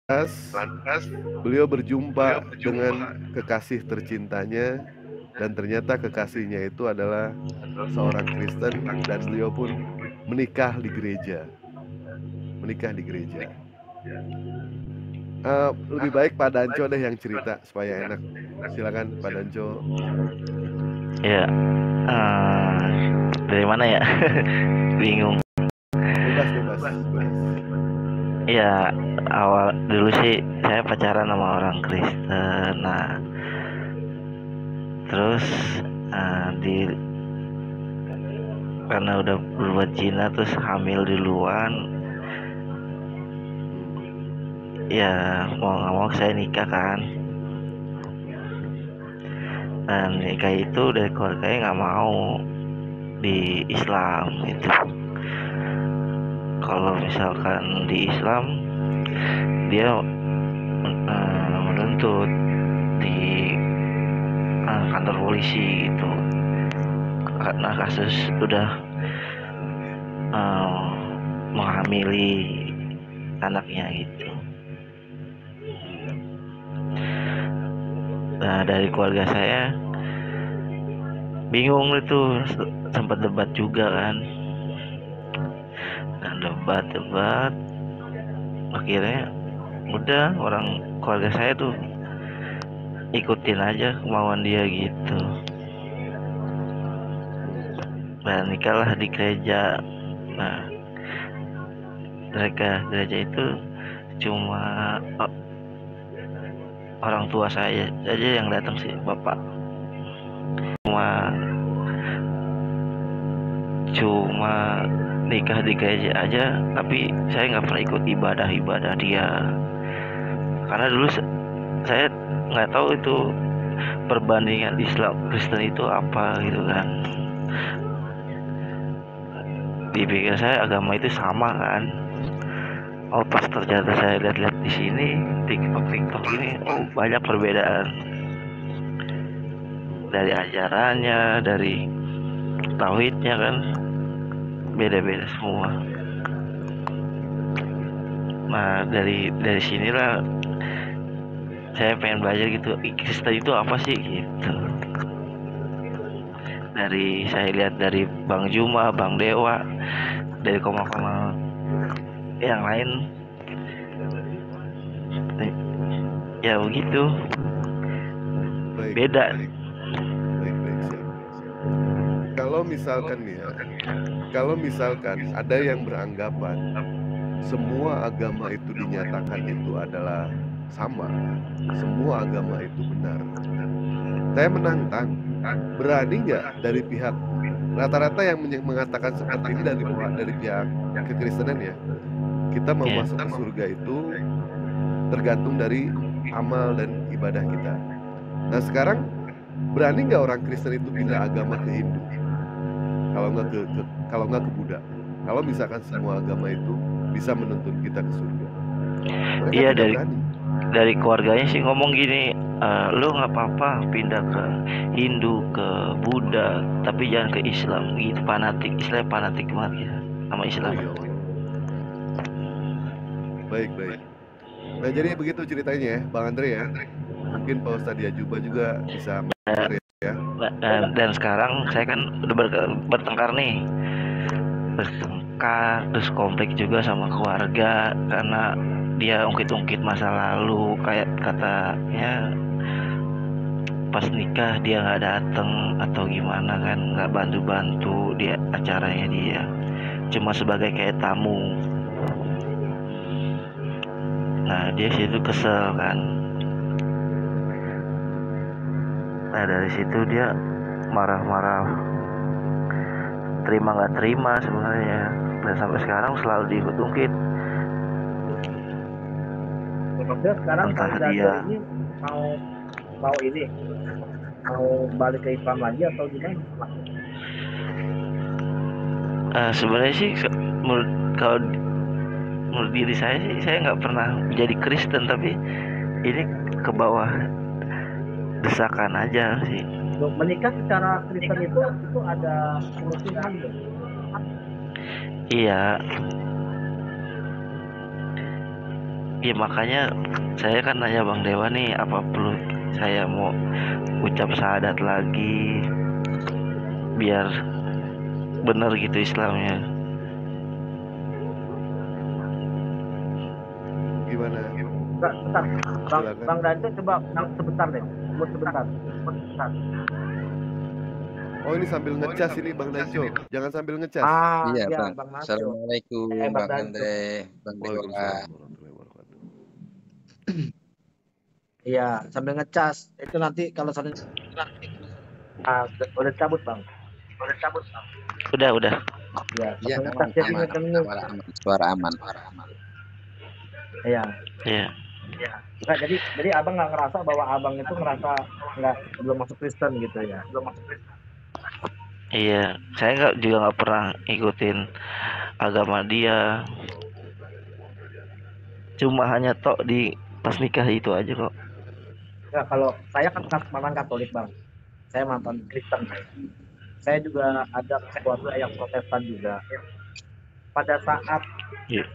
Lantas beliau berjumpa dengan kekasih tercintanya, dan ternyata kekasihnya itu adalah seorang Kristen, dan beliau pun menikah di gereja. Lebih baik Pak Danco deh yang cerita supaya enak. Silakan Pak Danco. Ya, dari mana ya? Bingung. Bebas. Ya, awal dulu sih saya pacaran sama orang Kristen. Nah, terus karena udah berbuat zina terus hamil duluan. Ya, mau nggak mau saya nikah kan. Dan nikah itu dari keluarganya nggak mau di Islam itu. Kalau misalkan di Islam dia menuntut di kantor polisi gitu, karena kasus udah menghamili anaknya gitu. Nah, dari keluarga saya bingung itu, sempat debat juga kan. Nah, debat akhirnya udah orang keluarga saya tuh ikutin aja kemauan dia gitu. Dan nikahlah di gereja. Nah, gereja itu cuma orang tua saya aja yang datang sih, bapak cuma nikah di gereja aja, tapi saya nggak pernah ikut ibadah dia, karena dulu saya nggak tahu itu perbandingan Islam Kristen itu apa gitu kan. Dipikir saya agama itu sama kan. Oh, pas ternyata saya lihat-lihat di sini TikTok ini, oh banyak perbedaan dari ajarannya, dari tauhidnya kan, beda-beda semua. Nah, dari sinilah saya pengen belajar gitu, Kristen itu apa sih gitu. Saya lihat dari Bang Juma, Bang Dewa, dari koma-koma yang lain, ya begitu. Beda. Baik, siap. Kalau misalkan ada yang beranggapan semua agama itu dinyatakan itu adalah sama, semua agama itu benar, saya menantang, berani nggak dari pihak rata-rata yang mengatakan seperti ini dari pihak kekristenan ya, kita mau masuk ke surga itu tergantung dari amal dan ibadah kita. Nah sekarang berani nggak orang Kristen itu pindah agama ke Hindu, kalau nggak ke Buddha, kalau misalkan semua agama itu bisa menuntun kita ke surga? Mereka Iya, tidak berani. dari keluarganya sih ngomong gini, lu nggak apa-apa pindah ke Hindu, ke Buddha, tapi jangan ke Islam gitu. Islam fanatik banget ya sama Islam. Oh, iya. Baik. Nah jadi begitu ceritanya ya Bang Andre ya. Mungkin Pak Ustadz Yajuba juga bisa mendengar ya. Dan sekarang saya kan udah bertengkar nih, terus konflik juga sama keluarga karena dia ungkit-ungkit masa lalu, kayak katanya pas nikah dia nggak dateng atau gimana kan, nggak bantu dia acaranya, dia cuma sebagai kayak tamu. Nah, dia situ kesel kan. Nah, dari situ dia marah-marah, terima nggak terima sebenarnya, dan sampai sekarang selalu diungkit. Maksudnya sekarang Kang Danco ini mau balik ke Islam lagi atau gimana? Sebenarnya sih kalau menurut diri saya sih, saya nggak pernah jadi Kristen, tapi ini ke bawah desakan aja sih. Menikah secara Kristen itu ada kerusuhan tuh. Iya. Ya makanya saya kan nanya Bang Dewa nih, apa perlu saya mau ucap syahadat lagi biar benar gitu Islamnya. Gimana? Enggak, bentar. Silakan. Bang Danco coba sebentar deh. Sebut sebentar. Oh, ini sambil ngecas ini Bang Danco. Jangan sambil ngecas. Iya, Iya, Bang. Bang Danco. Assalamualaikum, Bang Bang Danco. Andre, Bang Dewa. Waalaikumsalam warahmatullahi wabarakatuh. Iya, sambil ngecas. Itu nanti kalau sambil udah cabut, Bang. Udah. Iya, Iya, sambil aman, ngecas jadi aman. ngecengin. Suara aman. Iya. Iya. Enggak, jadi abang nggak ngerasa bahwa abang itu ngerasa belum masuk Kristen gitu ya? Iya, saya juga nggak pernah ikutin agama dia. Cuma hanya tok di pas nikah itu aja kok. Ya, kalau saya kan mantan Katolik, Bang. Saya mantan Kristen. Saya juga ada keluarga yang Protestan juga. Pada saat Iya.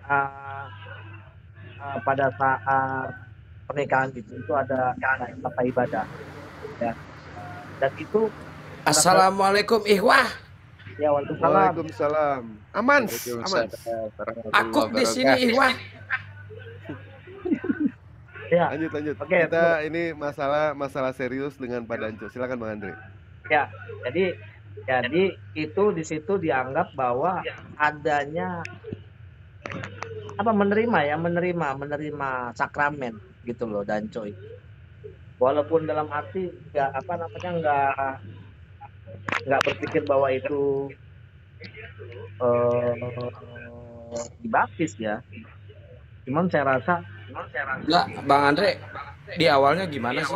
pada saat pernikahan itu ada kata ibadah, ya. Dan itu Assalamualaikum ikhwah. ya, waalaikumsalam. Waalaikumsalam. Aman. Aku di sini ikhwah. Ya, Lanjut. Oke, Kita ini masalah serius dengan Pak Danco. Silakan Bang Andre. ya. Jadi itu di situ dianggap bahwa adanya menerima sakramen gitu loh, Danco itu. Walaupun dalam arti nggak berpikir bahwa itu dibaptis ya. Cuman saya rasa Enggak, Bang Andre, di awalnya gimana sih?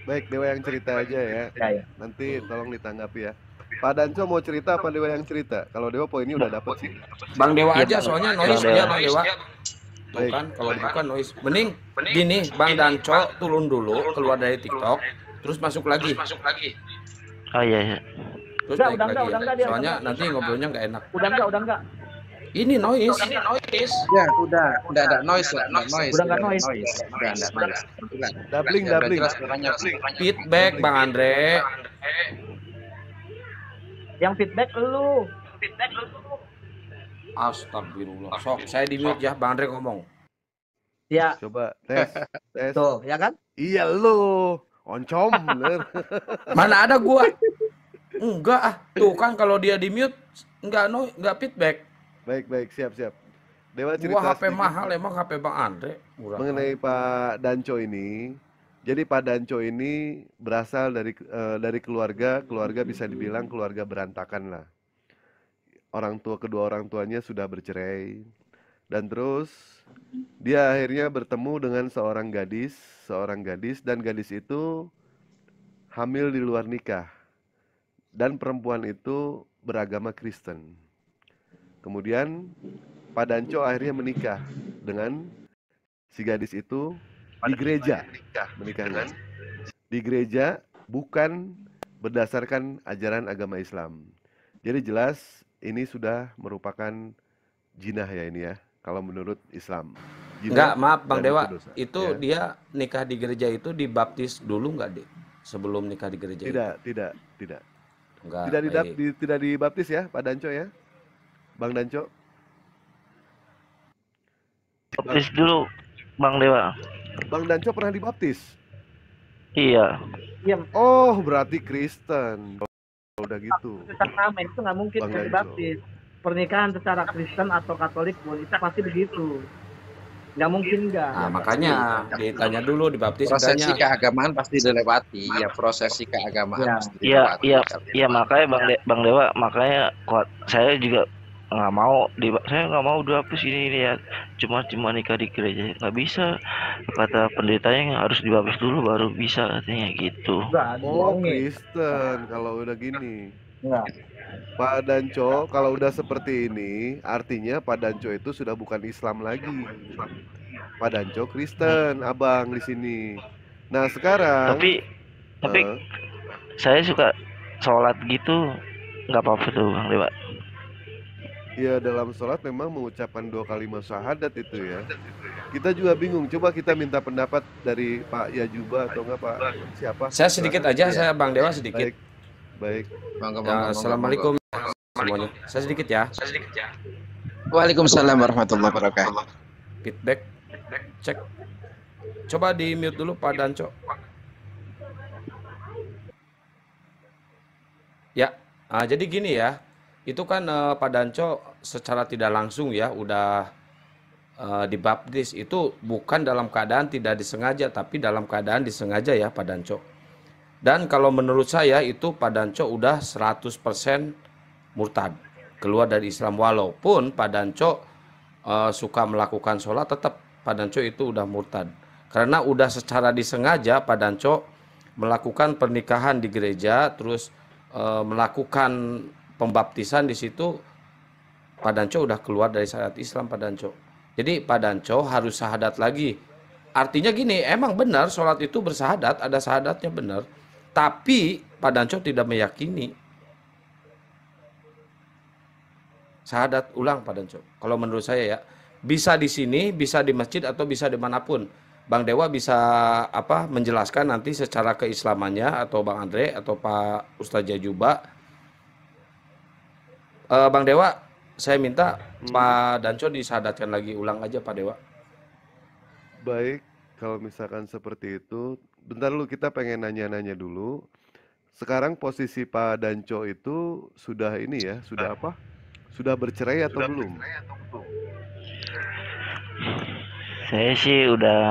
Baik, Dewa yang cerita aja ya. ya. Nanti tolong ditanggapi ya. Pak Danco mau cerita apa Dewa yang cerita? Kalau Dewa poinnya udah dapet sih. Bang Dewa Iya, aja Bang. soalnya Bang noise Dewa. dia Bang Dewa. Tuh Baik. kan, kalau bukan noise. Mending gini, Bang Danco turun dulu keluar dari TikTok, terus masuk lagi. Oh iya. Terus Udah naik lagi. enggak, dia Soalnya udah nanti ngobrolnya nggak enak. udah enggak. Ini noise. Ya, udah ada noise lah, noise. Udah nggak noise. Udah ada noise. Dabling. Jelas suaranya. Feedback Bang Andre. Yang feedback lu. Astagfirullah. Sok, saya di mute ya, Bang Andre ngomong. Ya, Coba tes. tuh, ya kan? Iya lo. Oncom bener. Mana ada gua? Enggak ah. Tuh kan kalau dia di mute enggak feedback. Baik, siap. Dewa cerita Gua HP sedikit mahal emang HP Bang Andre. Murah. mengenai Pak Danco ini. Jadi Pak Danco ini berasal dari keluarga bisa dibilang keluarga berantakan lah. Kedua orang tuanya sudah bercerai. Dan terus dia akhirnya bertemu dengan seorang gadis dan gadis itu hamil di luar nikah. Dan perempuan itu beragama Kristen. Kemudian Pak Danco akhirnya menikah dengan si gadis itu di gereja. Menikahnya di gereja bukan berdasarkan ajaran agama Islam. Jadi jelas ini sudah merupakan jinah ya ini ya, kalau menurut Islam. Enggak, maaf Bang dan Dewa. dosa. Itu Ya. dia nikah di gereja itu dibaptis dulu enggak, Dek? Sebelum nikah di gereja itu? Tidak. Enggak. Tidak dibaptis ya, Pak Danco ya. Bang Danco. Baptis dulu Bang Dewa. Bang Danco pernah dibaptis? Iya. Oh, berarti Kristen. Udah gitu. Sakramen itu nggak mungkin Bang Danco. dibaptis. Pernikahan secara Kristen atau Katolik pun itu pasti begitu. Nggak mungkin nggak. Nah, makanya ditanya dulu dibaptis Prosesi enggaknya. keagamaan pasti dilewati. Ya, prosesi keagamaan Ya. pasti Iya, dilewati. iya makanya Bang Dewa, makanya kuat saya juga nggak mau saya nggak mau dibaptis ini ya, cuma nikah di gereja nggak bisa, kata pendetanya harus dibaptis dulu baru bisa katanya gitu. Enggak, Oh, dibohongin. Kristen kalau udah gini. Enggak. Pak Danco kalau udah seperti ini artinya Pak Danco itu sudah bukan Islam lagi. Pak Danco Kristen, abang di sini. Nah sekarang Tapi eh, saya suka sholat gitu, nggak apa-apa tuh Bang Dewa. Ya dalam sholat memang mengucapkan 2 kalimat syahadat itu ya. Kita juga bingung. Coba kita minta pendapat dari Pak Yajuba atau enggak Pak siapa? Saya sedikit Silakan. aja, Ya, saya Bang Dewa sedikit. Baik, baik. monggo, Ya, monggo, monggo, monggo. Assalamualaikum semuanya. Saya sedikit ya. Waalaikumsalam warahmatullahi wabarakatuh. Feedback, cek. Coba di mute dulu Pak Danco. Ya, jadi gini ya. Itu kan Pak Danco secara tidak langsung ya udah dibaptis. Itu bukan dalam keadaan tidak disengaja, tapi dalam keadaan disengaja ya Pak Danco. Dan kalau menurut saya itu Pak Danco udah 100% murtad, keluar dari Islam. Walaupun Pak Danco suka melakukan sholat, tetap Pak Danco itu udah murtad. Karena udah secara disengaja Pak Danco melakukan pernikahan di gereja, terus melakukan pembaptisan di situ, Pak Danco udah keluar dari syariat Islam Pak Danco. Jadi Pak Danco harus syahadat lagi. Artinya gini, emang benar sholat itu bersahadat, ada syahadatnya benar. Tapi Pak Danco tidak meyakini. Syahadat ulang Pak Danco. Kalau menurut saya ya, bisa di sini, bisa di masjid atau bisa dimanapun. Bang Dewa bisa menjelaskan nanti secara keislamannya, atau Bang Andre atau Pak Ustadz Jajuba. Bang Dewa, saya minta Pak Danco disyahadatkan lagi, ulang aja Pak Dewa. Baik, kalau misalkan seperti itu, bentar dulu kita pengen nanya-nanya dulu. Sekarang posisi Pak Danco itu sudah ini ya, sudah apa? Sudah bercerai atau belum? Saya sih udah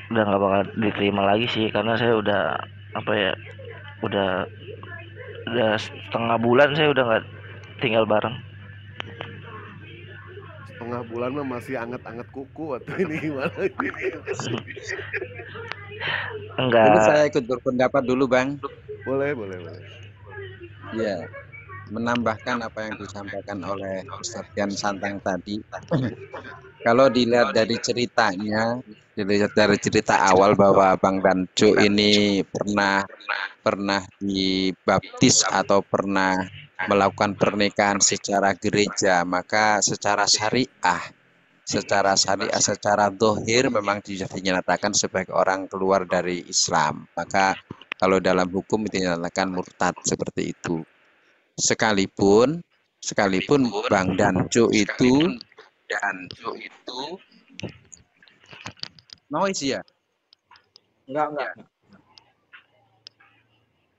nggak bakal diterima lagi sih, karena saya udah udah setengah bulan saya udah nggak tinggal bareng. Setengah bulan mah masih anget-anget kuku atau ini gimana? Enggak. Ini saya ikut berpendapat dulu, Bang. Boleh. Ya, menambahkan apa yang disampaikan oleh Ustadz Yan Santang tadi. Kalau dilihat dari ceritanya, dilihat dari cerita awal bahwa Bang Danco ini pernah dibaptis atau pernah melakukan pernikahan secara gereja, maka secara syariah, secara dohir memang dinyatakan sebagai orang keluar dari Islam. Maka kalau dalam hukum itu dinyatakan murtad seperti itu. Sekalipun Bang Danco itu noise ya? Enggak.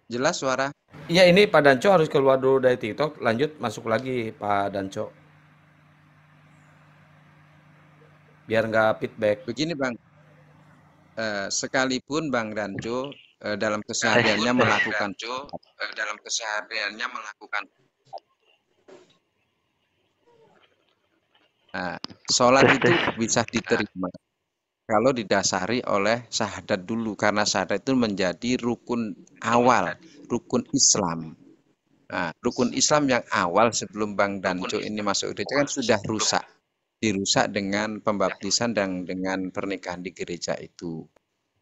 Jelas suara? Iya, ini Pak Danco harus keluar dulu dari TikTok, lanjut masuk lagi Pak Danco. Biar nggak feedback. Begini Bang, sekalipun Bang Danco dalam kesehariannya melakukan sholat itu bisa diterima kalau didasari oleh syahadat dulu, karena syahadat itu menjadi rukun awal, rukun Islam. Nah, rukun Islam yang awal sebelum Bang Danco ini masuk gereja kan sudah dirusak dengan pembaptisan dan dengan pernikahan di gereja itu.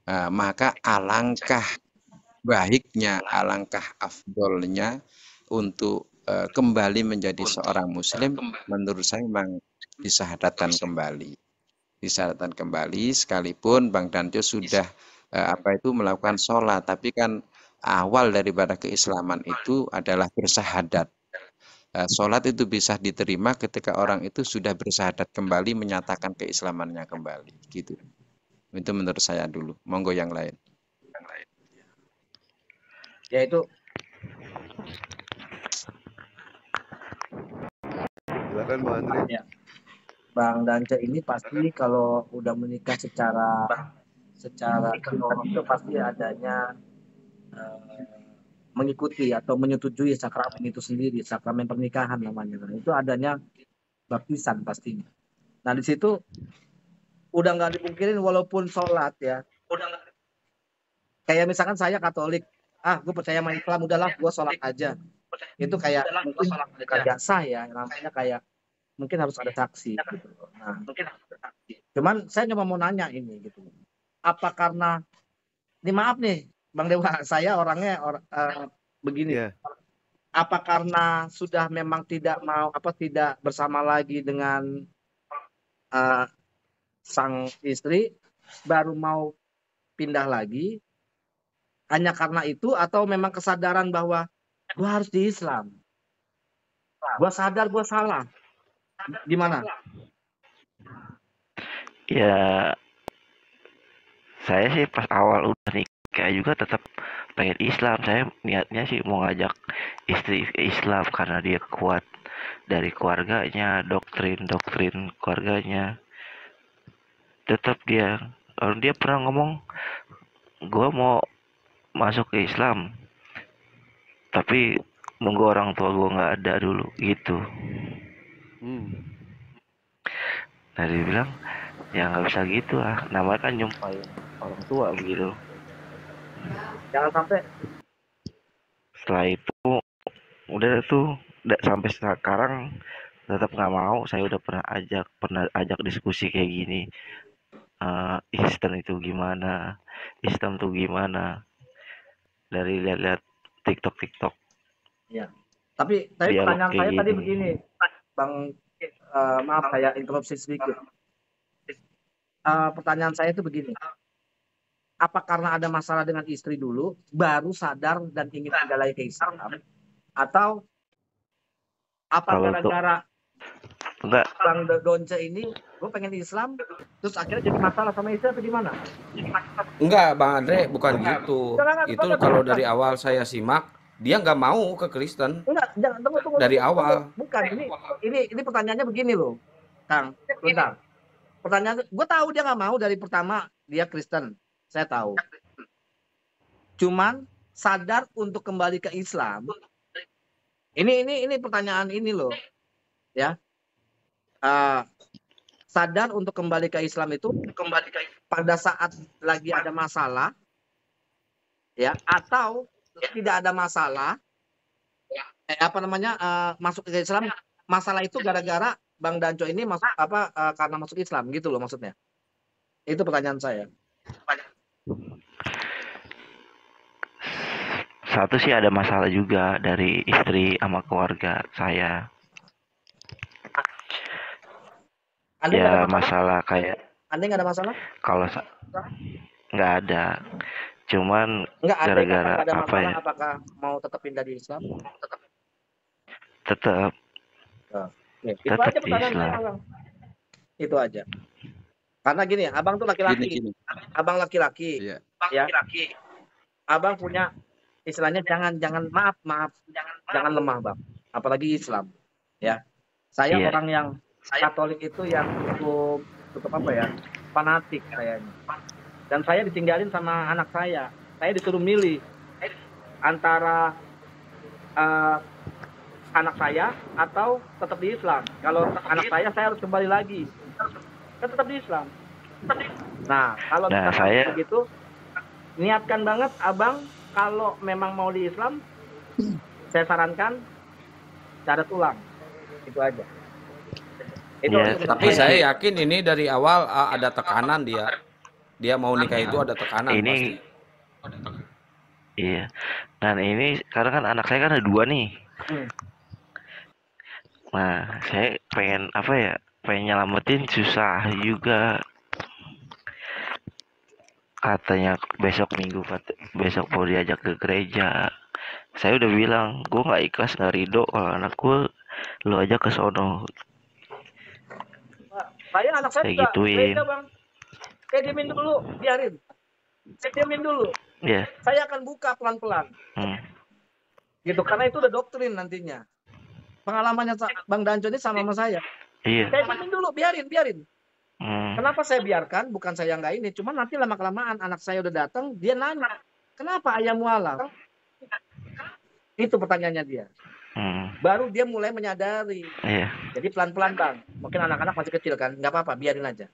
Maka alangkah baiknya, alangkah afdolnya untuk kembali menjadi seorang muslim, menurut saya memang disyahadatkan kembali, sekalipun Bang Danco sudah melakukan sholat, tapi kan awal daripada keislaman itu adalah bersyahadat. Sholat itu bisa diterima ketika orang itu sudah bersyahadat kembali, menyatakan keislamannya kembali, gitu. Itu menurut saya dulu. Monggo yang lain. Ya itu. Silakan Bang Andre. Ya. Bang Danco ini pasti kalau udah menikah secara ekonomi itu pasti adanya mengikuti atau menyetujui sakramen itu sendiri, sakramen pernikahan namanya. Nah, itu adanya baptisan pastinya. Nah di situ udah nggak dipungkirin walaupun sholat ya, kayak misalkan saya Katolik, gue percaya sama Islam, udahlah gue sholat aja. Itu kayak mungkin bukan sah ya, namanya kayak mungkin harus ada saksi gitu. Nah, cuman saya cuma mau nanya ini gitu. Apa karena ini maaf nih Bang Dewa, saya orangnya begini. Yeah. Apa karena sudah memang tidak bersama lagi dengan sang istri, baru mau pindah lagi, hanya karena itu, atau memang kesadaran bahwa gue harus di Islam, gue sadar gue salah, gimana? Ya, saya sih pas awal udah nikah juga tetap pengen Islam. Saya niatnya sih mau ngajak istri Islam karena dia kuat dari keluarganya, doktrin keluarganya. Tetap dia pernah ngomong, gue mau masuk ke Islam, tapi nunggu orang tua gue nggak ada dulu gitu. Nah dia bilang, ya nggak bisa gitu lah, namanya kan nyumpahin orang tua begitu. Jangan sampai. Setelah itu udah tuh sampai sekarang tetap nggak mau. Saya udah pernah ajak diskusi kayak gini, Islam itu gimana, Islam tuh gimana, dari lihat TikTok. Ya. Tapi Dialog pertanyaan kayak saya tadi gini. begini, Bang, maaf saya interupsi sedikit. Pertanyaan saya itu begini, apa karena ada masalah dengan istri dulu, baru sadar dan ingin kembali ke Islam, atau apa Kalau tuh gara-gara enggak, Bang Donce ini, gue pengen Islam, terus akhirnya jadi masalah sama istri atau gimana? Enggak, Bang Andre, bukan gitu. Itu kalau dari awal saya simak, dia nggak mau ke Kristen Enggak, jangan tunggu. dari awal. Bukan, ini pertanyaannya begini loh, Kang. Bentar. Pertanyaan, gue tahu dia nggak mau dari pertama dia Kristen, saya tahu. Cuman sadar untuk kembali ke Islam. Ini pertanyaan ini loh, ya. Sadar untuk kembali ke Islam itu pada saat lagi ada masalah, ya, atau tidak ada masalah, masuk ke Islam, masalah itu gara-gara Bang Danco ini karena masuk Islam gitu loh maksudnya. Itu pertanyaan saya. Satu sih ada masalah juga dari istri sama keluarga saya. Ya masalah kayak. Anda nggak ada masalah? Kalau nggak ada, cuman gara-gara apa ya? Apakah mau tetap pindah di Islam? Tetap. Itu aja pertanyaan saya, Bang. Itu aja. Karena gini, abang tuh laki-laki. Abang laki-laki. Iya. Ya. Abang punya istilahnya jangan jangan lemah, Bang. Apalagi Islam. Ya. Saya orang yang Katolik itu yang cukup fanatik kayaknya. Dan saya ditinggalin sama anak saya. Saya disuruh milih antara anak saya atau tetap di Islam. Kalau anak saya harus kembali lagi. Kan tetap di Islam. Nah, kalau saya begitu, niatkan banget abang kalau memang mau di Islam, saya sarankan cadat ulang. Itu aja. Tapi saya yakin ini dari awal ada tekanan dia. Dia mau nikah itu ada tekanan ini, pasti. Iya. Dan ini karena kan anak saya kan ada 2 nih. Nah, saya pengen nyelamatin susah juga. Katanya besok mau diajak ke gereja. Saya udah bilang, gue nggak ikhlas, nggak ridho kalau anak gue lo ajak ke sono. Anak saya juga gituin. Gereja, Bang. Saya diemin dulu, biarin. Saya diemin dulu. Yeah. Saya akan buka pelan-pelan. Gitu, karena itu udah doktrin nantinya. Pengalamannya Bang Danco ini sama saya. Iya. Saya diemin dulu, biarin. Kenapa saya biarkan? Bukan saya nggak ini, cuma nanti lama-kelamaan anak saya udah datang, dia nanya, kenapa ayam mualaf? Itu pertanyaannya dia. Baru dia mulai menyadari. Iya. Jadi pelan-pelan, Bang. Mungkin anak-anak masih kecil kan, nggak apa-apa, biarin aja.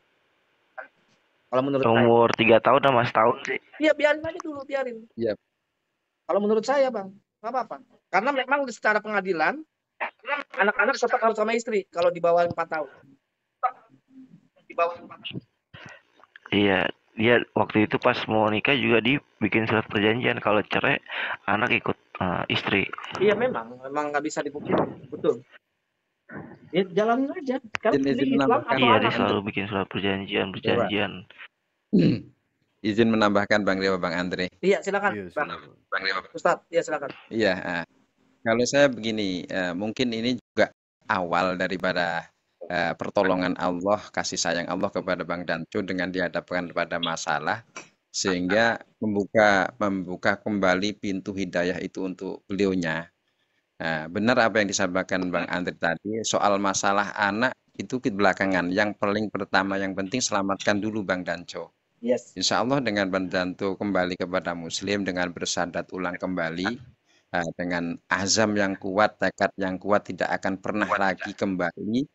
Kalau menurut umur saya. 3 tahun sama setahun sih. Iya, biarin aja dulu, biarin. Iya. Kalau menurut saya, Bang, nggak apa-apa. Karena memang secara pengadilan, anak-anak tetap harus sama istri kalau di bawah 4 tahun. Iya, dia waktu itu pas mau nikah juga dibikin surat perjanjian kalau cerai anak ikut istri. Iya memang nggak bisa dipungkiri, betul. Ya jalanin aja. Sekarang Izin di Islam menambahkan atau Iya, dia anak? selalu bikin surat perjanjian. Coba. izin menambahkan Bang Dewa, Bang Andre. Iya silakan, Iya, Bang. silakan. Ustadz, iya silakan. Iya, kalau saya begini, mungkin ini juga awal daripada pertolongan Allah, kasih sayang Allah kepada Bang Danco dengan dihadapkan pada masalah, sehingga membuka kembali pintu hidayah itu untuk beliaunya. Nah, benar apa yang disampaikan Bang Andre tadi, soal masalah anak itu belakangan. Yang paling pertama, yang penting selamatkan dulu Bang Danco. Yes. Insya Allah dengan Bang Danco kembali kepada Muslim, dengan bersyahadat ulang kembali, dengan azam yang kuat, tekad yang kuat, tidak akan pernah lagi kembali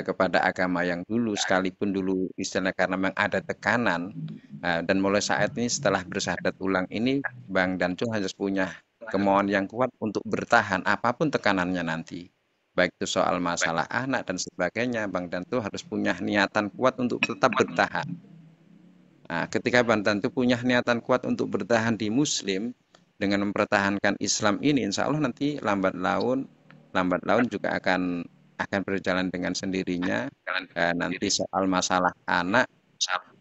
kepada agama yang dulu, sekalipun dulu istilahnya karena memang ada tekanan. Dan mulai saat ini setelah bersyahadat ulang ini, Bang Danco harus punya kemauan yang kuat untuk bertahan apapun tekanannya nanti. Baik itu soal masalah anak dan sebagainya, Bang Danco harus punya niatan kuat untuk tetap bertahan. Nah, ketika Bang Danco punya niatan kuat untuk bertahan di Muslim, dengan mempertahankan Islam ini, insya Allah nanti lambat laun juga akan berjalan dengan sendirinya. Nanti soal masalah anak,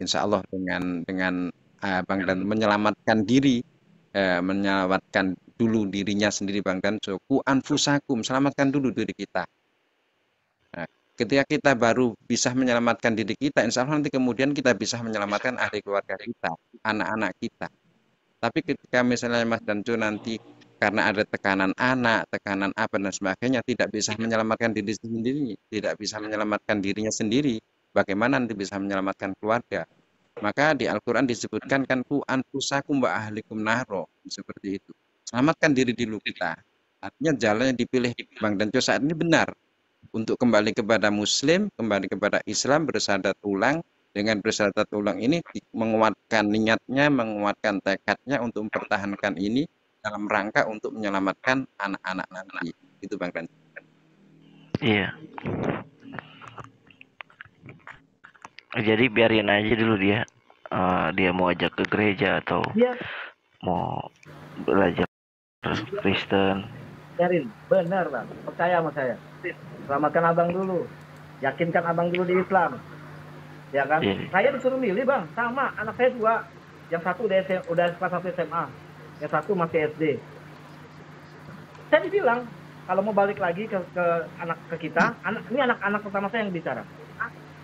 insya Allah dengan Bang Dan menyelamatkan diri, menyelamatkan dulu dirinya sendiri, Bang Dan ku anfusakum, selamatkan dulu diri kita. Nah, ketika kita baru bisa menyelamatkan diri kita, insya Allah nanti kemudian kita bisa menyelamatkan ahli keluarga kita, anak-anak kita. Tapi ketika misalnya Mas Danco nanti karena ada tekanan anak, tekanan apa dan sebagainya, tidak bisa menyelamatkan diri sendiri, tidak bisa menyelamatkan dirinya sendiri, bagaimana nanti bisa menyelamatkan keluarga? Maka di Al-Quran disebutkan kan ku anfusakum wa ahlikum naro, seperti itu. Selamatkan diri dulu kita. Artinya jalan yang dipilih Bang Danco saat ini benar untuk kembali kepada Muslim, kembali kepada Islam, bersyahadat ulang. Dengan bersyahadat ulang ini menguatkan niatnya, menguatkan tekadnya untuk mempertahankan ini dalam rangka untuk menyelamatkan anak-anak nanti. Itu Bang Dan. Iya. Jadi biarin aja dulu dia. Dia mau ajak ke gereja atau mau belajar Kristen. Biarin, benar Bang. Percaya sama saya. Selamatkan abang dulu. Yakinkan abang dulu di Islam. Ya kan? Iya. Saya disuruh milih Bang, sama anak saya 2. Yang satu udah kelas 1 SMA, yang satu masih SD. Saya dibilang kalau mau balik lagi ke kita, ini anak-anak pertama saya yang bicara.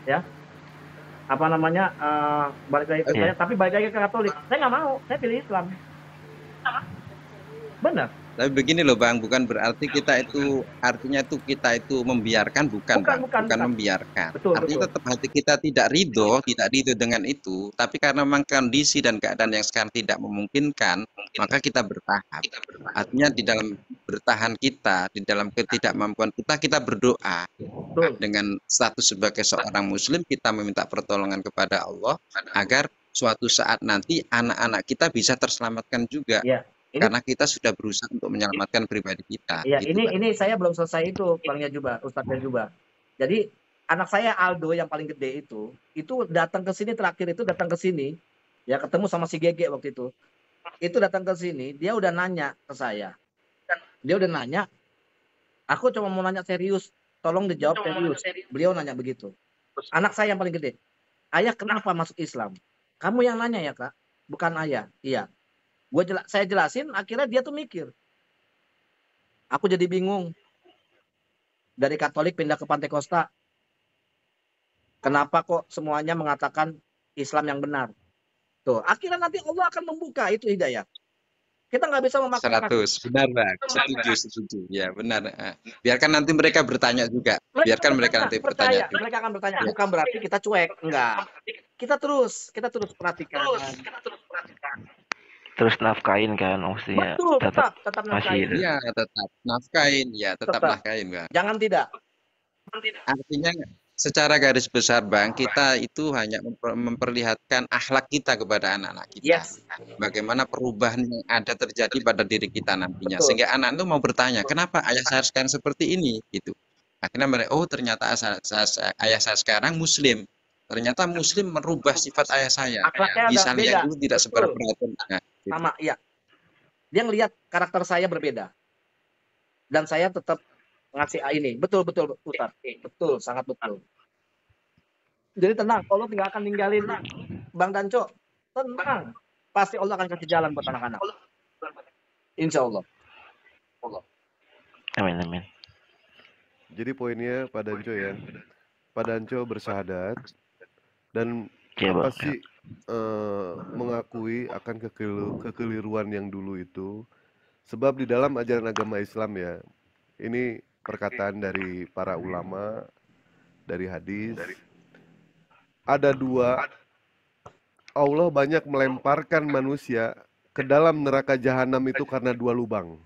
Ya. Apa namanya? Balik lagi ke saya, tapi balik lagi ke Katolik. Saya nggak mau, saya pilih Islam. Benar. Tapi begini loh Bang, bukan berarti kita itu artinya itu kita itu membiarkan, bukan membiarkan. Betul, artinya tetap hati kita tidak ridho dengan itu, tapi karena memang kondisi dan keadaan yang sekarang tidak memungkinkan, maka kita bertahan. Artinya di dalam bertahan kita, di dalam ketidakmampuan kita berdoa. Dengan status sebagai seorang Muslim, kita meminta pertolongan kepada Allah agar suatu saat nanti anak-anak kita bisa terselamatkan juga. Karena kita sudah berusaha untuk menyelamatkan pribadi kita. Iya, gitu, ini saya belum selesai itu, Bang Yajuba, Ustadz Yajuba. Jadi anak saya Aldo yang paling gede itu datang ke sini terakhir itu datang ke sini, ya ketemu sama si Gege waktu itu. Itu datang ke sini, dia udah nanya ke saya. Dia udah nanya, aku cuma mau nanya serius, tolong dijawab serius. Beliau nanya begitu. Anak saya yang paling gede, ayah kenapa masuk Islam? Kamu yang nanya ya Kak, bukan ayah. Iya. Saya jelasin, akhirnya dia tuh mikir. Aku jadi bingung. Dari Katolik pindah ke Pantekosta. Kenapa kok semuanya mengatakan Islam yang benar? Tuh, akhirnya nanti Allah akan membuka itu hidayah. Kita nggak bisa memaksakan. 100, benar Bang. Setuju. Ya benar. Biarkan nanti mereka bertanya juga. Biarkan mereka nanti bertanya. Mereka akan bertanya. Bukan berarti kita cuek, enggak. Kita terus perhatikan. Terus nafkain kan, maksudnya. Betul, tetap nafkain. Iya, tetap nafkain, ya tetap nafkain Bang. Jangan tidak. Artinya secara garis besar Bang, kita itu hanya memperlihatkan akhlak kita kepada anak-anak kita. Bagaimana perubahan yang ada terjadi pada diri kita nantinya. Sehingga anak itu mau bertanya, kenapa ayah saya sekarang seperti ini? Gitu. Akhirnya mereka, oh ternyata ayah saya sekarang Muslim. Ternyata Muslim merubah sifat ayah saya. Misalnya yang dulu tidak seberapa perhatian. Sama, iya. Dia ngelihat karakter saya berbeda. Dan saya tetap ngasih ini. Betul Ustaz. Betul, sangat betul. Jadi tenang, Allah tinggal akan ninggalin Bang Danco. Tenang. Pasti Allah akan kasih jalan buat anak-anak. Insya Allah. Amin. Jadi poinnya Pak Danco ya. Pak Danco bersyahadat dan Iya, apa Bang. sih mengakui akan kekeliruan yang dulu itu. Sebab di dalam ajaran agama Islam ya, ini perkataan dari para ulama, dari hadis, ada dua, Allah banyak melemparkan manusia ke dalam neraka jahanam itu karena dua lubang.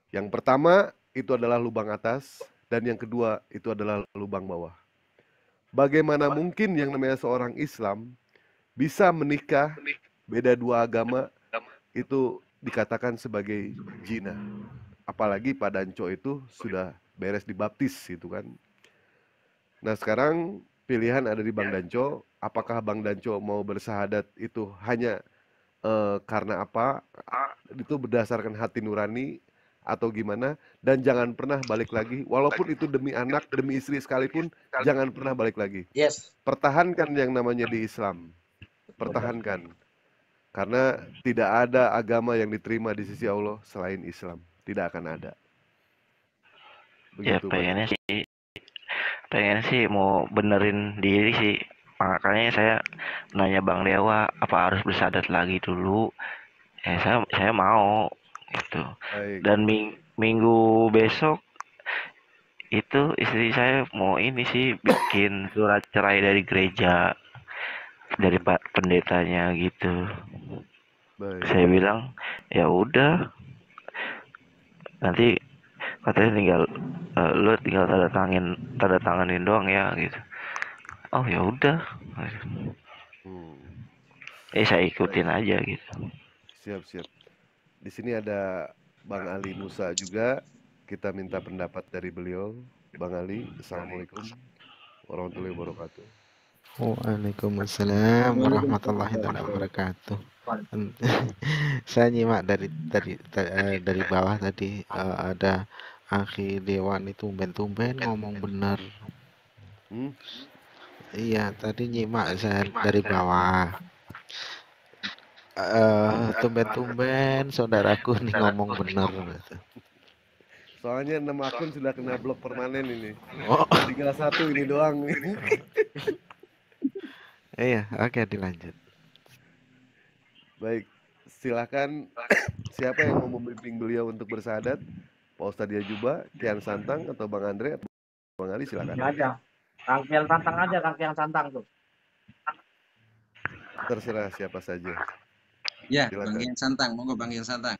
Yang pertama itu adalah lubang atas, dan yang kedua itu adalah lubang bawah. Bagaimana mungkin yang namanya seorang Islam bisa menikah beda dua agama itu dikatakan sebagai zina. Apalagi Pak Danco itu sudah beres dibaptis gitu kan. Nah sekarang pilihan ada di Bang Danco. Apakah Bang Danco mau bersahadat itu hanya karena apa? Itu berdasarkan hati nurani atau gimana? Dan jangan pernah balik lagi. Walaupun itu demi anak, demi istri sekalipun, jangan pernah balik lagi. Yes. Pertahankan yang namanya di Islam. Pertahankan. Karena tidak ada agama yang diterima di sisi Allah selain Islam. Tidak akan ada. Ya Begitu, Pak. pengen sih mau benerin diri sih. Makanya saya nanya Bang Dewa, apa harus bersyahadat lagi dulu? Ya saya mau gitu. Baik. Dan minggu besok itu istri saya mau ini sih bikin surat cerai dari gereja, dari Pak pendetanya gitu. Baik. Saya bilang ya udah, nanti katanya tinggal lu tinggal tanda tanganin doang ya gitu. Oh ya udah. Saya ikutin aja gitu. Siap. Di sini ada Bang Ali Musa juga. Kita minta pendapat dari beliau. Bang Ali, Assalamualaikum warahmatullahi wabarakatuh. Waalaikumsalam warahmatullahi wabarakatuh. Saya nyimak dari bawah tadi ada Akhi Dewan itu tumben-tumben ngomong bener. Iya, tadi nyimak saya dari bawah. Tumben-tumben saudaraku nih ngomong bener. Soalnya 6 akun sudah kena blok permanen ini. Oh. Tinggal 1 ini doang. Iya, oke dilanjut. Baik, silakan siapa yang mau membimbing beliau untuk bersahadat? Pak Ustadz Yajuba, Kian Santang atau Bang Andre atau Bang Ali, silakan. Ya aja. Kang Kian Santang aja, Kang Kian Santang tuh. Terserah siapa saja. Ya, Silakan. Bang Kian Santang, monggo Bang Kian Santang.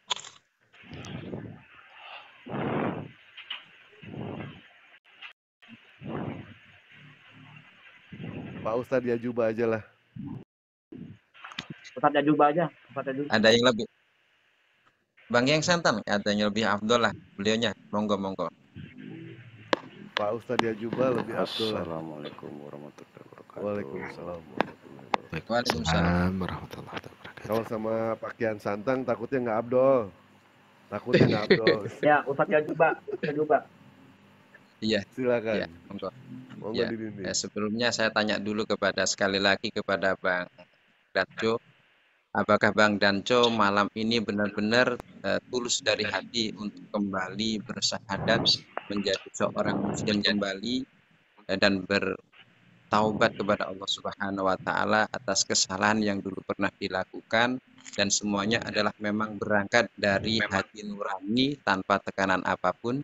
Pak Ustadz Yajuba aja lah. Ustadz Yajuba aja. Ada yang lebih? Bang Kian Santang, ada yang lebih afdol lah beliaunya. Monggo. Pak Ustadz Yajuba lebih afdol lah. Assalamualaikum warahmatullahi wabarakatuh. Waalaikumsalam. Waalaikumsalam warahmatullahi wabarakatuh. Kalau sama Pak Kian Santang takutnya nggak afdol. Ya, Ustadz Yajuba. Iya. Silakan. Ya, monggo. Monggo dibimbing. Sebelumnya saya tanya dulu sekali lagi kepada Bang Danco, apakah Bang Danco malam ini benar-benar tulus dari hati untuk kembali bersahadat menjadi seorang muslim kembali dan bertaubat kepada Allah Subhanahu wa taala atas kesalahan yang dulu pernah dilakukan, dan semuanya adalah memang berangkat dari hati nurani tanpa tekanan apapun?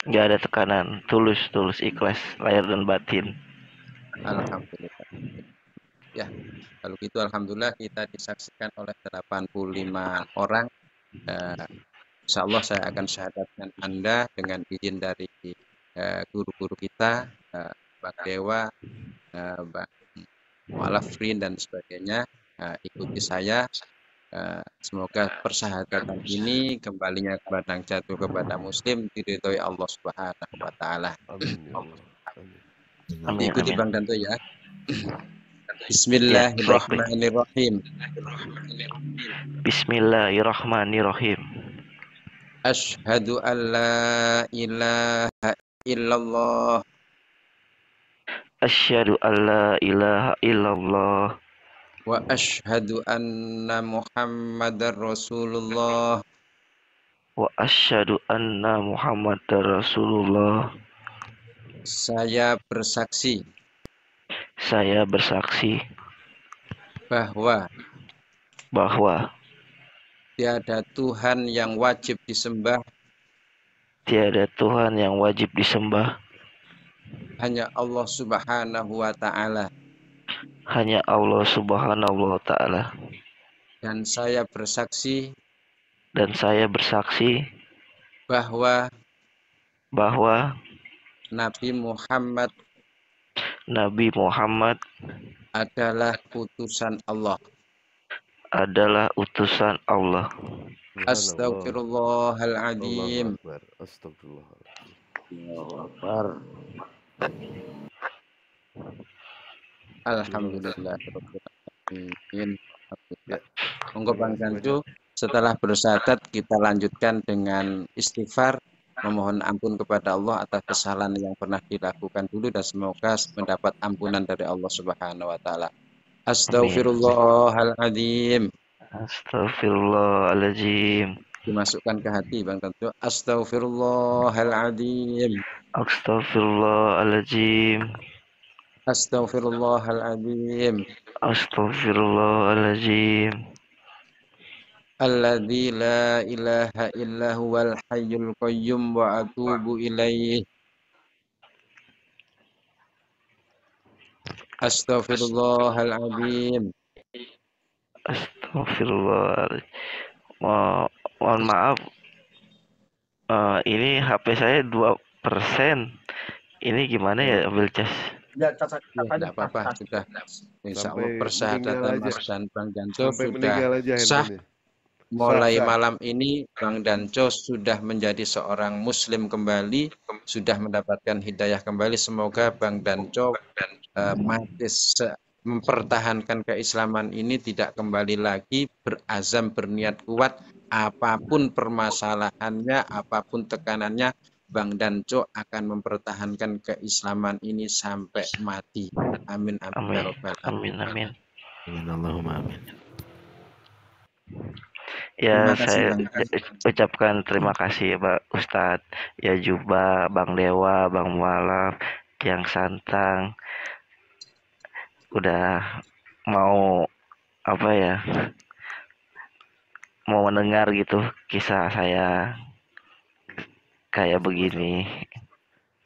Nggak ada tekanan, tulus ikhlas, lahir dan batin. Alhamdulillah. Ya, kalau gitu alhamdulillah kita disaksikan oleh 85 orang. Insya Allah saya akan syahadatkan Anda dengan izin dari guru-guru kita, Bang Dewa, Bang Mu'alafrin dan sebagainya. Ikuti saya. Semoga persahabatan ini kembalinya kepada jatuh kepada muslim diridhoi Allah Subhanahu wa taala. Amin. Ikuti Bang Danto ya. Bismillahirrahmanirrahim. Bismillahirrahmanirrahim. Asyhadu an la ilaha illallah Asyhadu an la ilaha illallah wa asyhadu anna Muhammadar Rasulullah. wa asyhadu anna Muhammadar Rasulullah. Saya bersaksi Saya bersaksi bahwa tiada Tuhan yang wajib disembah tiada Tuhan yang wajib disembah, hanya Allah Subhanahu wa Ta'ala, hanya Allah Subhanahu wa Ta'ala. dan saya bersaksi bahwa Nabi Muhammad adalah utusan Allah. Astagfirullahaladzim. Alhamdulillahirrahmanirrahim. Monggo Bang Danco, setelah bersyahadat kita lanjutkan dengan istighfar, memohon ampun kepada Allah atas kesalahan yang pernah dilakukan dulu, dan semoga mendapat ampunan dari Allah Subhanahu wa Ta'ala. Astagfirullahaladzim. Astagfirullahaladzim. Dimasukkan ke hati Bang Danco. Astagfirullahaladzim. Astagfirullahaladzim. Astagfirullahaladzim. Astagfirullahaladzim. Alladzi la ilaha illa huwal hayyul qayyum wa atubu ilaih. Astaghfirullahaladzim. Astagfirullahaladzim. Mohon maaf, ini HP saya 2%. Ini gimana ya, ambil cas? Ya, Tidak apa-apa, sudah. Insya Allah persyahadatan Mas dan Bang Danco Sampai sudah sah. handphonenya. Mulai Sah. malam ini Bang Danco sudah menjadi seorang muslim kembali, sudah mendapatkan hidayah kembali. Semoga Bang Danco mempertahankan keislaman ini, tidak kembali lagi, berazam, berniat kuat, apapun permasalahannya, apapun tekanannya, Bang Danco akan mempertahankan keislaman ini sampai mati. Amin, amin, ya Rabbal Amin, alamin. amin. Allahumma amin. Ya, Terima kasih, saya Bang. ucapkan terima kasih ya Pak Ustadz, ya Juba, Bang Dewa, Bang Mualaf, yang Santang, udah mau mau mendengar gitu kisah saya kayak begini.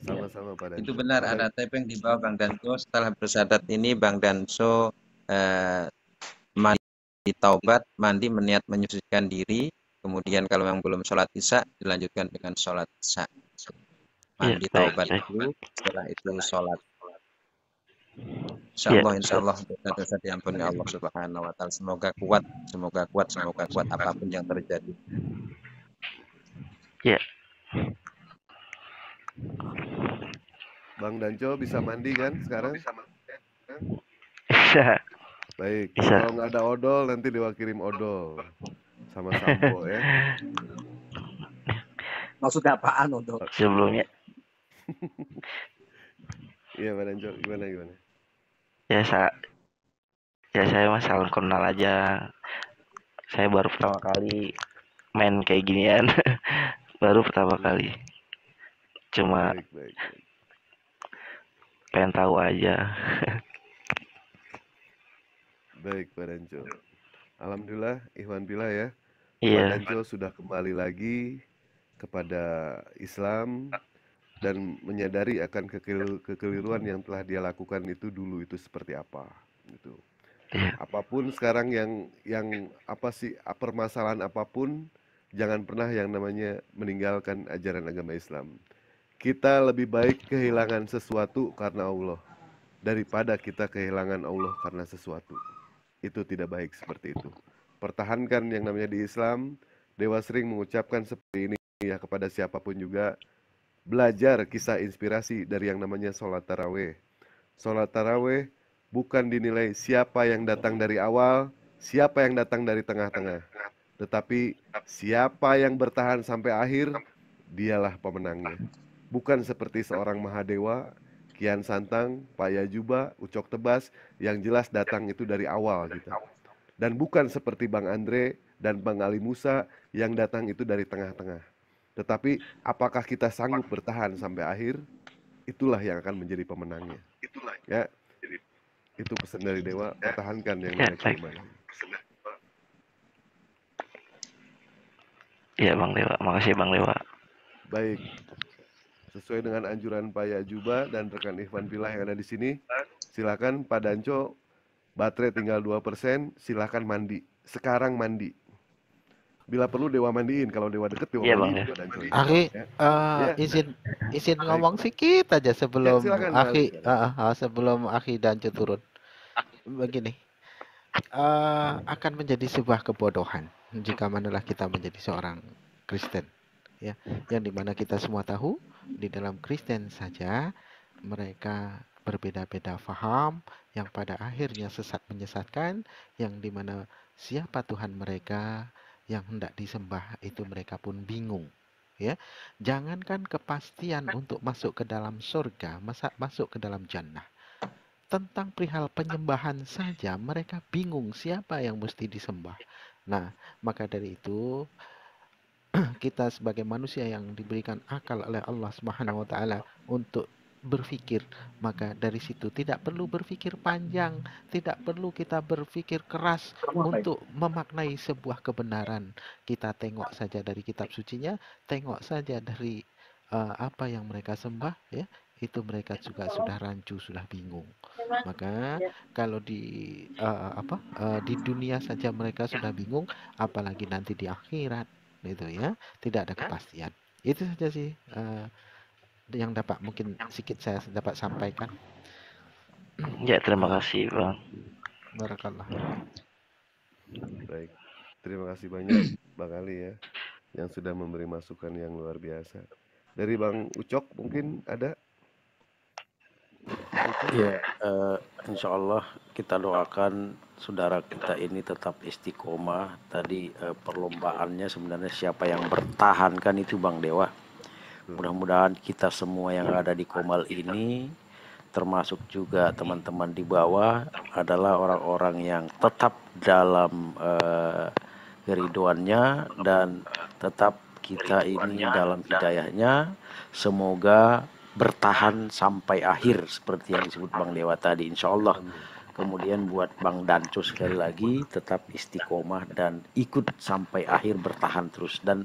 Sama-sama Pak Danco. Itu benar, ada taping di bawah Bang Danco. Setelah bersyahadat ini Bang Danco mandi taubat, mandi meniat menyucikan diri, kemudian kalau yang belum sholat isya dilanjutkan dengan sholat isya. Mandi taubat dulu, setelah itu sholat. Insya Allah dosa-dosa diampuni Allah Subhanahu wa Ta'ala. Semoga kuat apapun yang terjadi. Ya. Bang Danco bisa mandi kan sekarang? Bisa. Baik. Bisa. Kalau nggak ada odol nanti Dewa kirim odol sama sampo ya. Maksudnya apaan untuk Sebelumnya Iya Pak Danco, gimana? Ya saya mah salam kenal aja. Saya baru pertama kali main kayak ginian. Baru pertama kali. Cuma Baik. pengen tahu aja. Baik Pak Danco. Alhamdulillah, Ikhwan Billah ya. Iya. Pak Danco sudah kembali lagi kepada Islam dan menyadari akan kekeliruan yang telah dia lakukan itu dulu itu seperti apa gitu. Iya. Apapun sekarang yang permasalahan apapun, jangan pernah yang namanya meninggalkan ajaran agama Islam. Kita lebih baik kehilangan sesuatu karena Allah daripada kita kehilangan Allah karena sesuatu. Itu tidak baik seperti itu. Pertahankan yang namanya di Islam. Dewa sering mengucapkan seperti ini ya kepada siapapun juga. Belajar kisah inspirasi dari yang namanya sholat taraweh. Sholat taraweh bukan dinilai siapa yang datang dari awal, siapa yang datang dari tengah-tengah, tetapi siapa yang bertahan sampai akhir, dialah pemenangnya. Bukan seperti seorang Mahadewa, Kian Santang, Payajuba, Ucok Tebas, yang jelas datang itu dari awal gitu. Dan bukan seperti Bang Andre dan Bang Ali Musa yang datang itu dari tengah-tengah. Tetapi apakah kita sanggup bertahan sampai akhir? Itulah yang akan menjadi pemenangnya. Ya, itu pesan dari Dewa, pertahankan yang Ya, namanya baik. keimanan. Iya Bang Dewa, makasih Bang Dewa. Baik, sesuai dengan anjuran Pak Yajuba dan rekan Ikhwan Pilah yang ada di sini, silakan Pak Danco, baterai tinggal 2%, silakan mandi. Sekarang mandi. Bila perlu Dewa mandiin, kalau Dewa deket Dewa Iya Bang mandiin ya. Pak Danco. Aki, Ya. Ya. izin Baik. ngomong sedikit aja sebelum silakan, Aki, silakan. sebelum Aki Danco turun. Begini, akan menjadi sebuah kebodohan jika manalah kita menjadi seorang Kristen, ya, yang dimana kita semua tahu di dalam Kristen saja mereka berbeda-beda faham, yang pada akhirnya sesat menyesatkan, yang dimana siapa Tuhan mereka yang hendak disembah itu mereka pun bingung. Ya, jangankan kepastian untuk masuk ke dalam surga, masuk ke dalam jannah. Tentang perihal penyembahan saja mereka bingung siapa yang mesti disembah. Nah, maka dari itu kita sebagai manusia yang diberikan akal oleh Allah Subhanahu wa taala untuk berpikir, maka dari situ tidak perlu berpikir panjang, tidak perlu kita berpikir keras untuk memaknai sebuah kebenaran. Kita tengok saja dari kitab sucinya, tengok saja dari apa yang mereka sembah, ya, itu mereka juga sudah rancu, sudah bingung. Maka kalau di di dunia saja mereka sudah bingung, apalagi nanti di akhirat, itu ya, tidak ada kepastian. Itu saja sih yang dapat mungkin sedikit saya dapat sampaikan. Ya, terima kasih Bang. Barakallah. Baik, terima kasih banyak Bang Ali ya, yang sudah memberi masukan yang luar biasa. Dari Bang Ucok mungkin ada? Ya, insya Allah kita doakan saudara kita ini tetap istiqomah. Tadi perlombaannya sebenarnya siapa yang bertahan kan itu Bang Dewa. Mudah-mudahan kita semua yang ada di Komal ini, termasuk juga teman-teman di bawah, adalah orang-orang yang tetap dalam keriduannya dan tetap kita ini dalam hidayahnya. Semoga bertahan sampai akhir seperti yang disebut Bang Dewa tadi, insya Allah. Kemudian buat Bang Danco sekali lagi tetap istiqomah dan ikut sampai akhir, bertahan terus. Dan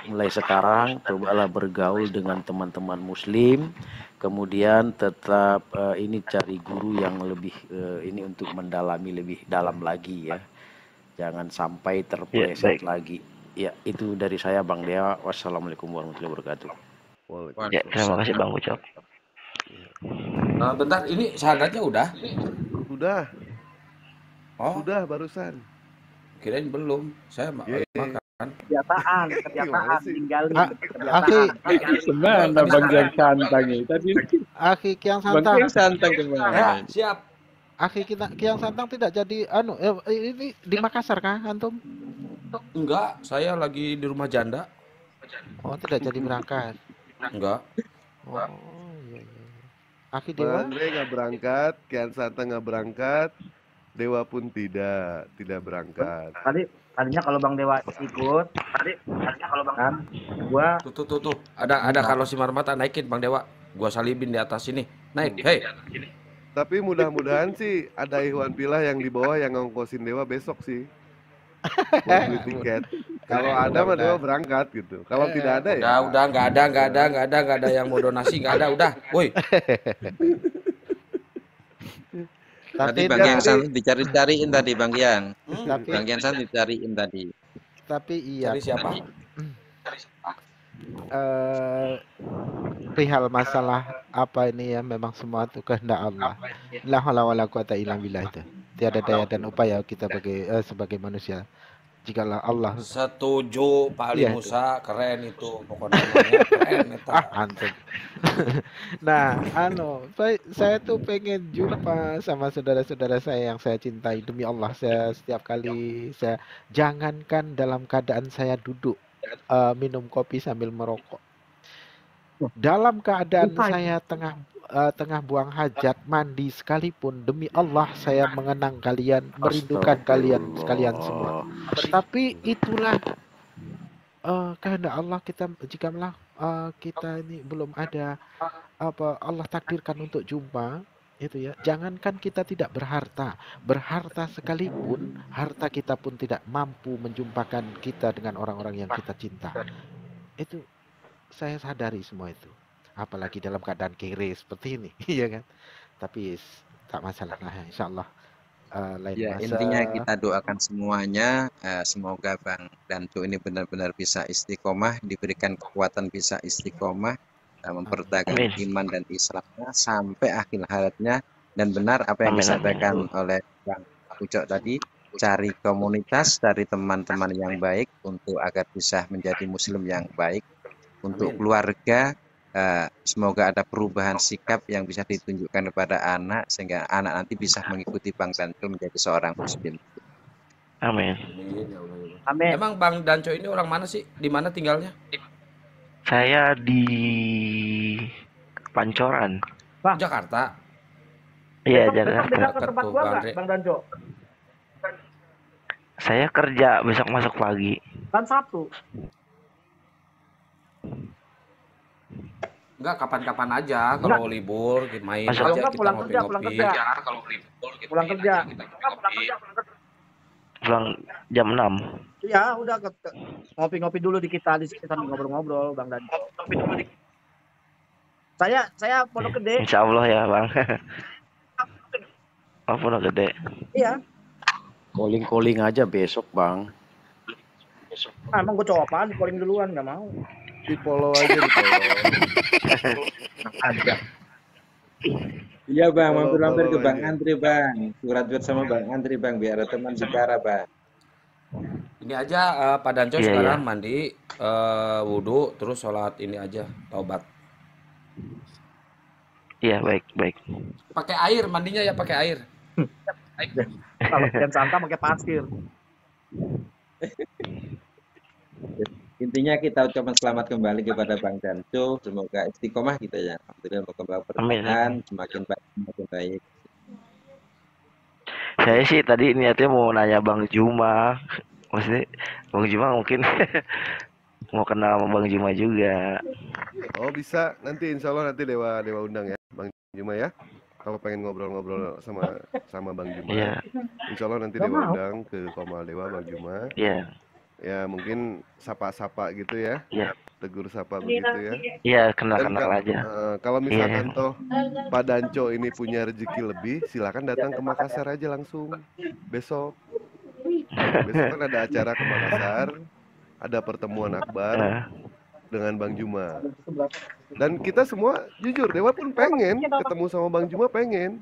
mulai sekarang cobalah bergaul dengan teman-teman muslim. Kemudian tetap ini cari guru yang lebih ini untuk mendalami lebih dalam lagi ya. Jangan sampai terpeleset lagi. Ya, itu dari saya Bang Dewa. Wassalamualaikum warahmatullahi wabarakatuh. Ya, terima kasih Bang Ucok. Bentar, ini syahadatnya udah? Sudah. Oh, Sudah barusan. kirain belum. Saya makan. Kebiasaan tinggalin Aki, Kemana bagian santang ini? Tadi Aki Kiang Santang. bagian santang kemana? Siap. Aki Kiang Santang tidak jadi ini di Makassar kah antum? Enggak, saya lagi di rumah janda. Oh, tidak jadi berangkat. Enggak. Oh, iya. Aki Bang Dewa? Andre nggak berangkat, Kian Santang nggak berangkat, Dewa pun tidak berangkat. Tadinya kalau Bang Dewa ikut, kan gua Tuh. Ada Carlos Simarmata, naikin Bang Dewa. Gua salibin di atas sini. Naik. Hei. Tapi mudah-mudahan sih ada Ikhwan Pilah yang di bawah yang ngongkosin Dewa besok sih. Buat beli tiket. Kalau ada mah Dewa berangkat gitu. Kalau tidak ada ya. Udah, enggak ada yang mau donasi, enggak ada, udah. Woi. Tadi Bang Kian Santang dicari-cariin tadi Bang Kian. Tapi Bang Kian Santang dicariin tadi. iya. Cari siapa? Perihal masalah apa ini ya, memang semua itu kehendak Allah. La haula wala quwata illa billah itu. Tiada daya dan upaya kita sebagai manusia Jikalau Allah Setuju Pak Ali iya itu. Musa, keren itu. Pokoknya namanya keren eta. Antum. Nah, saya tuh pengen jumpa sama saudara-saudara saya yang saya cintai. Demi Allah, saya setiap kali saya jangankan dalam keadaan saya duduk minum kopi sambil merokok. Dalam keadaan saya tengah buang hajat, mandi sekalipun, demi Allah saya mengenang kalian, merindukan kalian sekalian semua. Tapi itulah kehendak Allah, jikalau kita ini belum ada Allah takdirkan untuk jumpa, itu ya. Jangankan kita tidak berharta sekalipun, harta kita pun tidak mampu menjumpakan kita dengan orang-orang yang kita cinta. Itu saya sadari semua itu. Apalagi dalam keadaan kere seperti ini, iya kan? Tapi tak masalah lah, insya Allah lain Ya, masa. intinya kita doakan semuanya, semoga Bang Danco ini benar-benar bisa istiqomah, diberikan kekuatan bisa istiqomah, mempertahankan iman dan Islamnya sampai akhir hayatnya. Dan benar apa yang disampaikan oleh Bang Ucok tadi, cari komunitas, cari teman-teman yang baik untuk agar bisa menjadi muslim yang baik. Untuk keluarga, semoga ada perubahan sikap yang bisa ditunjukkan kepada anak sehingga anak nanti bisa mengikuti Bang Danco menjadi seorang muslim. Amin. Amin. Emang Bang Danco ini orang mana sih? Di mana tinggalnya? Saya di Pancoran. Bang. Jakarta. Iya, Besok Jakarta. ke tempat gua nggak, Bang Danco? Saya kerja besok masuk pagi. Kan Sabtu. Enggak, kapan-kapan aja kalau libur main Kalau aja enggak, kita pulang kerja, pulang ngopi-ngopi. kerja. Kalau libur kita Pulang main kerja. aja kita ngopi-ngopi. Pulang jam 6. Iya, udah ngopi-ngopi dulu di kita di sini sambil ngobrol-ngobrol, Bang Danco. Saya Pondok Gede. Insya Allah ya, Bang. Oh, Pondok Gede. Iya. Calling aja besok, Bang. Emang gue cowok apaan? Di calling duluan, nggak mau. Di follow aja, di follow. Ada. Iya Bang, Follow- mampir-mampir ke follow Bang aja. Andri Bang. Curhat sama Bang Andri Bang, biar ada teman bicara Bang. Ini aja Pak Danco Iya, sekarang mandi, wudhu, terus sholat ini aja, taubat. Iya, baik. Pakai air, mandinya ya pakai air. Kalau kian santa pakai pasir. Intinya kita ucapkan selamat kembali kepada Bang Danco. Semoga istiqomah kita ya. Alhamdulillah semoga bertahan semakin baik. Saya sih tadi niatnya mau nanya Bang Juma. Maksudnya Bang Juma mungkin mau kenal sama Bang Juma juga. Oh, bisa. Nanti insya Allah nanti Dewa undang ya, Bang Juma ya. Kalau pengen ngobrol-ngobrol sama Bang Juma, Iya. insya Allah nanti Dewa undang ke Komal Dewa Bang Juma. Iya. Ya mungkin sapa-sapa gitu ya, Iya. tegur sapa begitu ya. Iya, Dan kenal-kenal aja. kalau misalkan toh Pak Danco ini punya rezeki lebih, silakan datang ke Makassar aja langsung besok. Besok kan ada acara ke Makassar, ada pertemuan akbar dengan Bang Juma. Dan kita semua jujur, Dewa pun pengen ketemu sama Bang Juma, pengen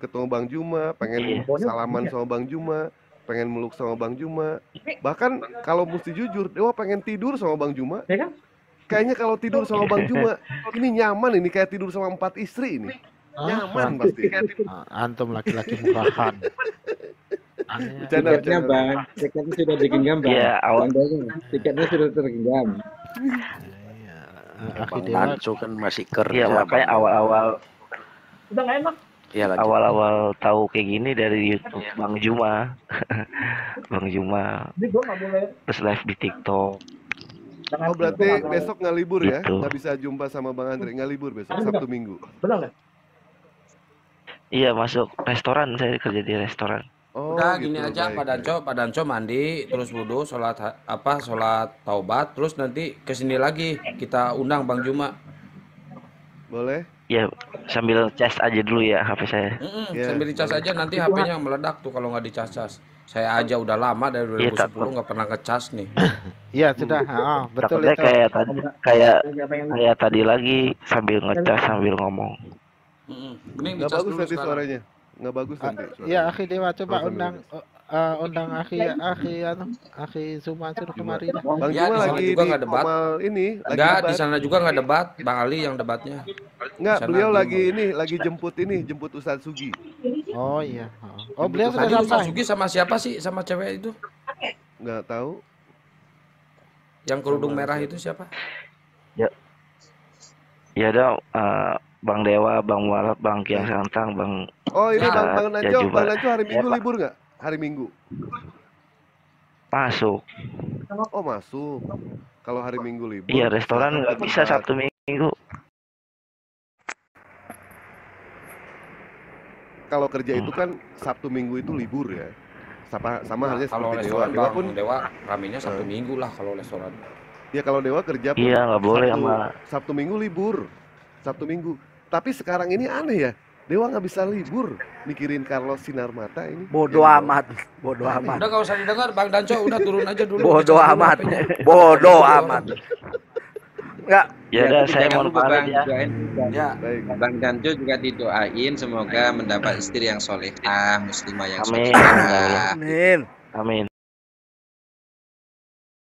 ketemu Bang Juma, pengen salaman sama Bang Juma, pengen meluk sama Bang Juma. Bahkan kalau mesti jujur, Dewa pengen tidur sama Bang Juma. Kayaknya kalau tidur sama Bang Juma, ini nyaman, ini kayak tidur sama 4 istri ini. Nyaman pasti. Antum laki-laki murahan. Tiketnya Bang, tiketnya sudah digenggam Bang. Iya, awal. Tiketnya sudah tergenggam. Bang Danco kan masih kerja. Iya, makanya awal-awal Udah nggak enak. Ya, lanjut. awal-awal tahu kayak gini dari YouTube Bang Juma. Bang Juma Jadi gue nggak boleh. terus live di TikTok. Oh, berarti besok nggak libur ya? Gitu. Nggak bisa jumpa sama Bang Andre, nggak libur besok, Sabtu Minggu. Benar nggak? Iya, masuk restoran, saya kerja di restoran. Oh, Udah gitu, gini aja baik. Pak Danco mandi, terus wudhu, sholat taubat, terus nanti kesini lagi kita undang Bang Juma. Boleh? Ya, sambil cas aja dulu ya HP saya. Ya, Sambil dicas aja nanti HP-nya meledak tuh kalau nggak dicas-cas. Saya aja udah lama dari Iya, 2010 nggak pernah ngecas nih. Iya, sudah. Betul Takutnya itu. kayak tadi lagi sambil ngecas sambil ngomong. Mending nggak dicas bagus dulu nanti sekarang. suaranya. Nggak bagus nanti suaranya. Ya, Akhi Dewa coba Kalau sambil undang undang Aki Zuma suruh kemari dah. Bang Ya, Juma di sana lagi juga di nggak debat. Komal ini, lagi Enggak, di debat. sana juga nggak debat. Bang Ali yang debatnya. Enggak, Di sana beliau di- lagi ini, lagi jemput Ustadz Sugi. Oh iya. Oh beliau sudah Tadi Ustaz sampai. Sugi sama siapa sih? Sama cewek itu? Nggak tahu. Yang kerudung Sama merah siapa? itu siapa? Ya ada Bang Dewa, Bang Mualaf, Bang Kiang Santang, Bang Oh ini Ya, Bang ya Nanco, juga. Bang Nanco hari Minggu Ya, Pak. libur nggak? Hari Minggu. Masuk. Oh masuk. Kalau hari Minggu libur. Iya, restoran silakan nggak ke bisa tempat. Sabtu Minggu. Kalau kerja itu kan Sabtu Minggu itu libur ya. Sama halnya Kalau seperti Dewa. restoran Dewa Bang pun Dewa ramenya Sabtu Minggu lah kalau restoran. ya kalau Dewa kerja pun Iya, nggak boleh sama. Sabtu Minggu libur. Sabtu Minggu. Tapi sekarang ini aneh ya. Dewa nggak bisa libur mikirin Carlos Sinarmata ini. Bodoh Yang amat, bodoh amat, Udah gak usah didengar Bang Danco, udah turun aja dulu. bodoh Dicas dulu amat, HP-nya. bodoh amat. Enggak, Ya udah, tapi saya jangan mohon lupa pamit Bang, ya. doain Ya, Baik. Bang Danco juga didoain semoga mendapat istri yang solehah, muslimah yang Amin. solehah. amin. Amin.